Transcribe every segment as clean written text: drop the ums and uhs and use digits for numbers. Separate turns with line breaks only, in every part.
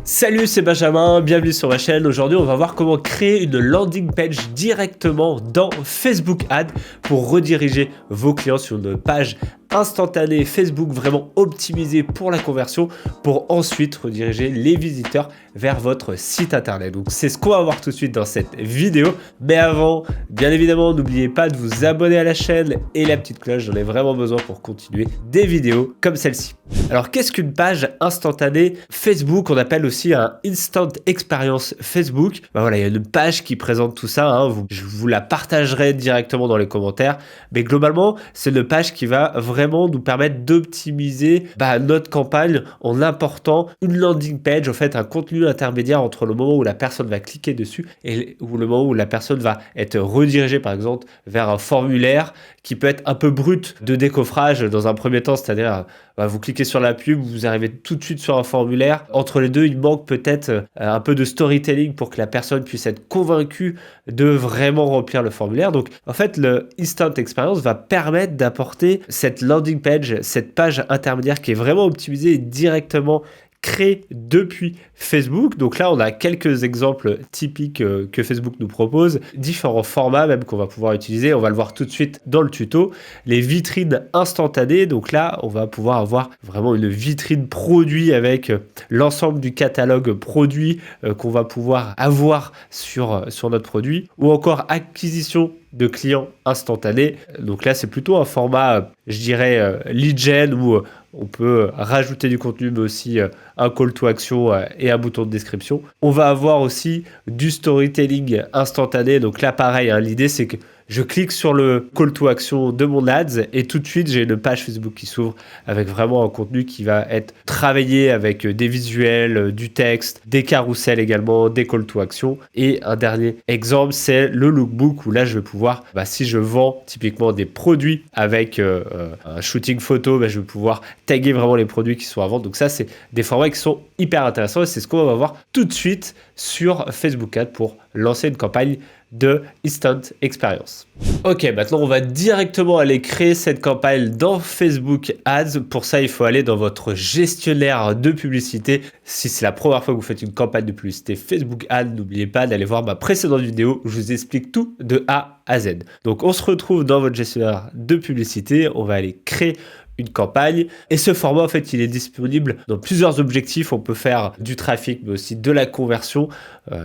Salut, c'est Benjamin, bienvenue sur ma chaîne. Aujourd'hui, on va voir comment créer une landing page directement dans Facebook Ads pour rediriger vos clients sur une page instantanée Facebook vraiment optimisée pour la conversion pour ensuite rediriger les visiteurs vers votre site internet. Donc, c'est ce qu'on va voir tout de suite dans cette vidéo. Mais avant, bien évidemment, n'oubliez pas de vous abonner à la chaîne et la petite cloche. J'en ai vraiment besoin pour continuer des vidéos comme celle-ci. Alors, qu'est-ce qu'une page instantanée Facebook? On appelle aussi un Instant Experience Facebook. Voilà, il y a une page qui présente tout ça. Je vous la partagerai directement dans les commentaires. Mais globalement, c'est une page qui va vraiment nous permettre d'optimiser notre campagne en important une landing page, en fait, un contenu intermédiaire entre le moment où la personne va cliquer dessus et le moment où la personne va être redirigée, par exemple, vers un formulaire qui peut être un peu brut de décoffrage dans un premier temps, c'est-à-dire vous cliquez sur la pub, vous arrivez tout de suite sur un formulaire. Entre les deux, il manque peut-être un peu de storytelling pour que la personne puisse être convaincue de vraiment remplir le formulaire. Donc, en fait, le Instant Experience va permettre d'apporter cette landing page, cette page intermédiaire qui est vraiment optimisée et directement créé depuis Facebook. Donc là, on a quelques exemples typiques que Facebook nous propose, différents formats même qu'on va pouvoir utiliser. On va le voir tout de suite dans le tuto. Les vitrines instantanées. Donc là, on va pouvoir avoir vraiment une vitrine produit avec l'ensemble du catalogue produit qu'on va pouvoir avoir sur notre produit. Ou encore acquisition de clients instantanés. Donc là, c'est plutôt un format, je dirais, lead gen où on peut rajouter du contenu, mais aussi un call to action et un bouton de description. On va avoir aussi du storytelling instantané. Donc là, pareil, l'idée, c'est que je clique sur le call to action de mon ads et tout de suite, j'ai une page Facebook qui s'ouvre avec vraiment un contenu qui va être travaillé avec des visuels, du texte, des carousels également, des call to action. Et un dernier exemple, c'est le lookbook où là, je vais pouvoir, si je vends typiquement des produits avec un shooting photo, je vais pouvoir taguer vraiment les produits qui sont à vendre. Donc ça, c'est des formats qui sont hyper intéressants et c'est ce qu'on va voir tout de suite sur Facebook Ads pour lancer une campagne de Instant Experience. Ok, maintenant on va directement aller créer cette campagne dans Facebook Ads. Pour ça, il faut aller dans votre gestionnaire de publicité. Si c'est la première fois que vous faites une campagne de publicité Facebook Ads, n'oubliez pas d'aller voir ma précédente vidéo où je vous explique tout de A à Z. Donc on se retrouve dans votre gestionnaire de publicité. On va aller créer une campagne et ce format en fait il est disponible dans plusieurs objectifs. On peut faire du trafic mais aussi de la conversion.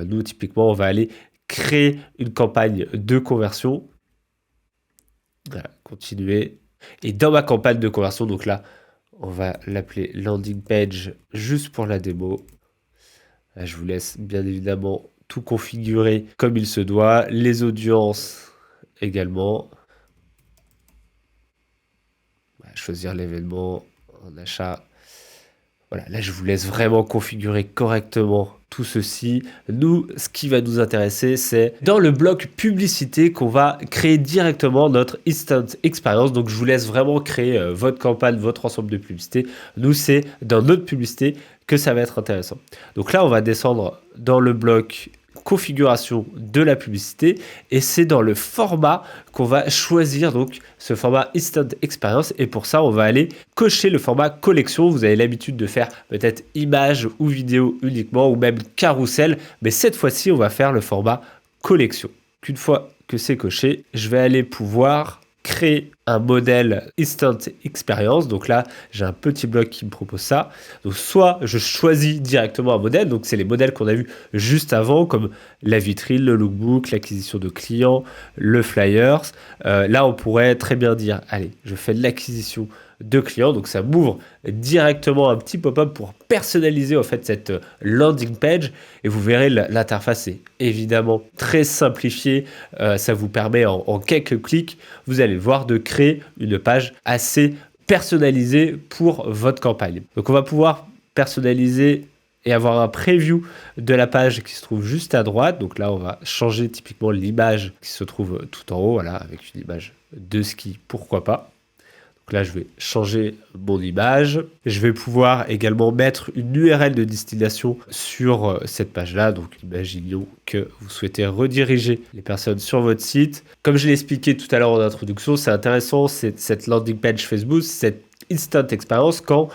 Nous typiquement on va aller créer une campagne de conversion. Voilà, continuer. Et dans ma campagne de conversion, donc là, on va l'appeler landing page juste pour la démo. Là, je vous laisse bien évidemment tout configurer comme il se doit. Les audiences également. Choisir l'événement en achat. Voilà, là je vous laisse vraiment configurer correctement tout ceci. Nous, ce qui va nous intéresser, c'est dans le bloc publicité qu'on va créer directement notre Instant Experience. Donc je vous laisse vraiment créer votre campagne, votre ensemble de publicité. Nous, c'est dans notre publicité que ça va être intéressant. Donc là, on va descendre dans le bloc configuration de la publicité et c'est dans le format qu'on va choisir, donc ce format Instant Experience, et pour ça on va aller cocher le format collection. Vous avez l'habitude de faire peut-être image ou vidéo uniquement ou même carrousel, mais cette fois-ci on va faire le format collection. Qu'une fois que c'est coché, je vais aller pouvoir créer un modèle Instant Experience. Donc là, j'ai un petit bloc qui me propose ça. Donc soit je choisis directement un modèle, donc c'est les modèles qu'on a vus juste avant, comme la vitrine, le lookbook, l'acquisition de clients, le flyers. Là, on pourrait très bien dire, allez, je fais de l'acquisition de clients. Donc ça m'ouvre directement un petit pop-up pour personnaliser en fait cette landing page et vous verrez l'interface est évidemment très simplifiée. Ça vous permet en quelques clics, vous allez voir, de créer une page assez personnalisée pour votre campagne. Donc on va pouvoir personnaliser et avoir un preview de la page qui se trouve juste à droite. Donc là on va changer typiquement l'image qui se trouve tout en haut, voilà, avec une image de ski, pourquoi pas. Là, je vais changer mon image. Je vais pouvoir également mettre une URL de destination sur cette page-là. Donc, imaginons que vous souhaitez rediriger les personnes sur votre site. Comme je l'ai expliqué tout à l'heure en introduction, c'est intéressant, cette landing page Facebook, cette Instant Experience quand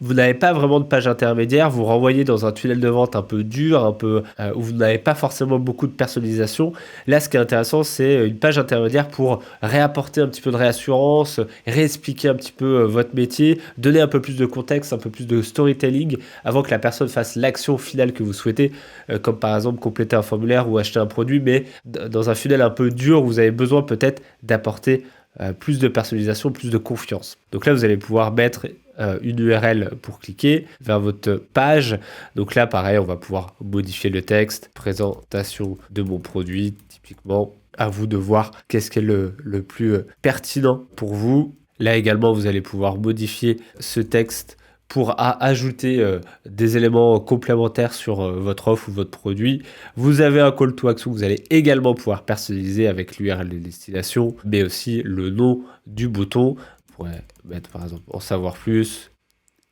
vous n'avez pas vraiment de page intermédiaire, vous renvoyez dans un tunnel de vente un peu dur, un peu où vous n'avez pas forcément beaucoup de personnalisation. Là, ce qui est intéressant, c'est une page intermédiaire pour réapporter un petit peu de réassurance, réexpliquer un petit peu votre métier, donner un peu plus de contexte, un peu plus de storytelling avant que la personne fasse l'action finale que vous souhaitez, comme par exemple compléter un formulaire ou acheter un produit, mais dans un funnel un peu dur, vous avez besoin peut-être d'apporter plus de personnalisation, plus de confiance. Donc là, vous allez pouvoir mettre une URL pour cliquer vers votre page. Donc là, pareil, on va pouvoir modifier le texte, présentation de mon produit, typiquement. À vous de voir qu'est-ce qui est le plus pertinent pour vous. Là également, vous allez pouvoir modifier ce texte pour ajouter des éléments complémentaires sur votre offre ou votre produit. Vous avez un call to action que vous allez également pouvoir personnaliser avec l'URL de destination, mais aussi le nom du bouton. Vous pourrez mettre par exemple en savoir plus.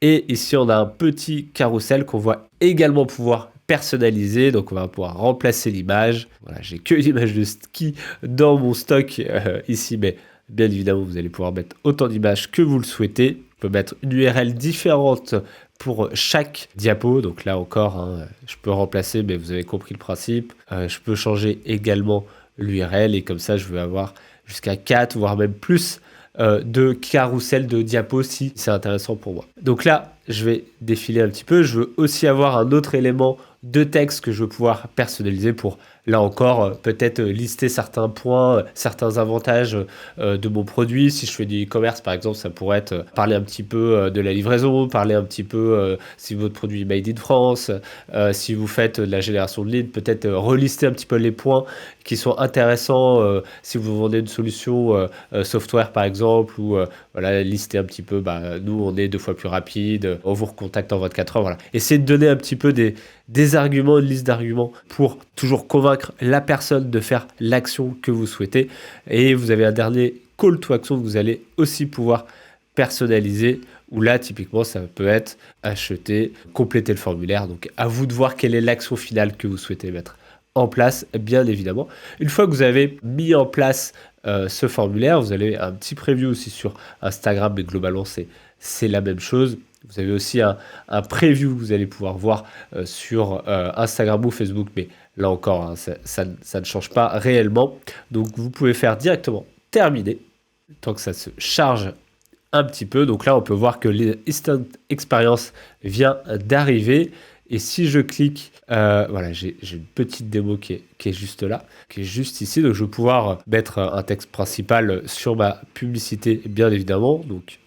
Et ici, on a un petit carrousel qu'on va également pouvoir personnaliser. Donc, on va pouvoir remplacer l'image. Voilà, j'ai que l'image de ski dans mon stock ici, mais bien évidemment, vous allez pouvoir mettre autant d'images que vous le souhaitez. On peut mettre une URL différente pour chaque diapo. Donc là encore, je peux remplacer, mais vous avez compris le principe. Je peux changer également l'URL et comme ça, je vais avoir jusqu'à 4, voire même plus de carrousel de diapos si c'est intéressant pour moi. Donc là, je vais défiler un petit peu. Je veux aussi avoir un autre élément de texte que je veux pouvoir personnaliser pour, là encore, peut-être lister certains points, certains avantages de mon produit. Si je fais du e-commerce, par exemple, ça pourrait être parler un petit peu de la livraison, parler un petit peu si votre produit est made in France, si vous faites de la génération de leads, peut-être relister un petit peu les points qui sont intéressants si vous vendez une solution software, par exemple, ou voilà, lister un petit peu, nous, on est 2 fois plus rapide, on vous recontacte en 24 heures, voilà. Essayez de donner un petit peu des arguments, une liste d'arguments pour toujours convaincre la personne de faire l'action que vous souhaitez. Et vous avez un dernier call to action que vous allez aussi pouvoir personnaliser, où là, typiquement, ça peut être acheter, compléter le formulaire. Donc, à vous de voir quelle est l'action finale que vous souhaitez mettre en place, bien évidemment. Une fois que vous avez mis en place ce formulaire, vous avez un petit preview aussi sur Instagram, mais globalement, c'est la même chose. Vous avez aussi un preview que vous allez pouvoir voir sur Instagram ou Facebook, mais là encore, ça ne change pas réellement. Donc, vous pouvez faire directement terminer, tant que ça se charge un petit peu. Donc là, on peut voir que l'Instant Experience vient d'arriver. Et si je clique, voilà, j'ai une petite démo qui est juste là, qui est juste ici. Donc, je vais pouvoir mettre un texte principal sur ma publicité, bien évidemment. Donc,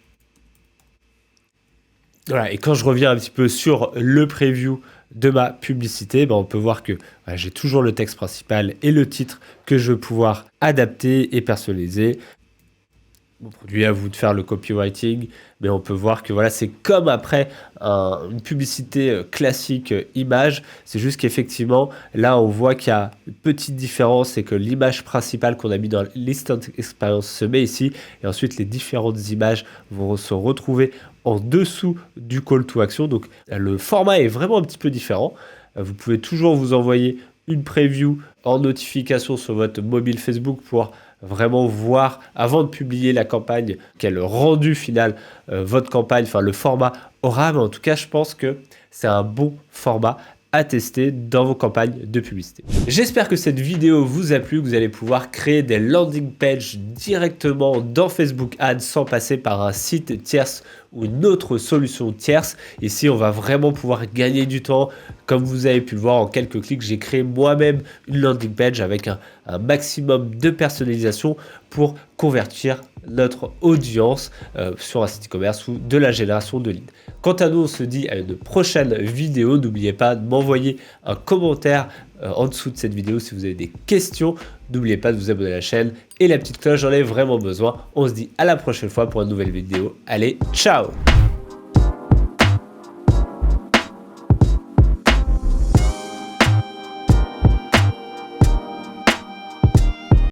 voilà, et quand je reviens un petit peu sur le preview de ma publicité, on peut voir que voilà, j'ai toujours le texte principal et le titre que je vais pouvoir adapter et personnaliser. Mon produit, à vous de faire le copywriting, mais on peut voir que voilà, c'est comme après une publicité classique image, c'est juste qu'effectivement, là, on voit qu'il y a une petite différence, c'est que l'image principale qu'on a mis dans l'Instant Experience se met ici, et ensuite les différentes images vont se retrouver en dessous du call to action. Donc, le format est vraiment un petit peu différent. Vous pouvez toujours vous envoyer une preview en notification sur votre mobile Facebook pour vraiment voir, avant de publier la campagne, quel rendu final votre campagne, enfin le format aura. Mais en tout cas, je pense que c'est un bon format à tester dans vos campagnes de publicité. J'espère que cette vidéo vous a plu, que vous allez pouvoir créer des landing pages directement dans Facebook Ads sans passer par un site tierce ou une autre solution tierce. Ici, on va vraiment pouvoir gagner du temps. Comme vous avez pu le voir en quelques clics, j'ai créé moi-même une landing page avec un maximum de personnalisation pour convertir notre audience sur un site e-commerce ou de la génération de leads. Quant à nous, on se dit à une prochaine vidéo. N'oubliez pas de m'envoyer un commentaire en dessous de cette vidéo si vous avez des questions. N'oubliez pas de vous abonner à la chaîne et la petite cloche, j'en ai vraiment besoin. On se dit à la prochaine fois pour une nouvelle vidéo. Allez, ciao!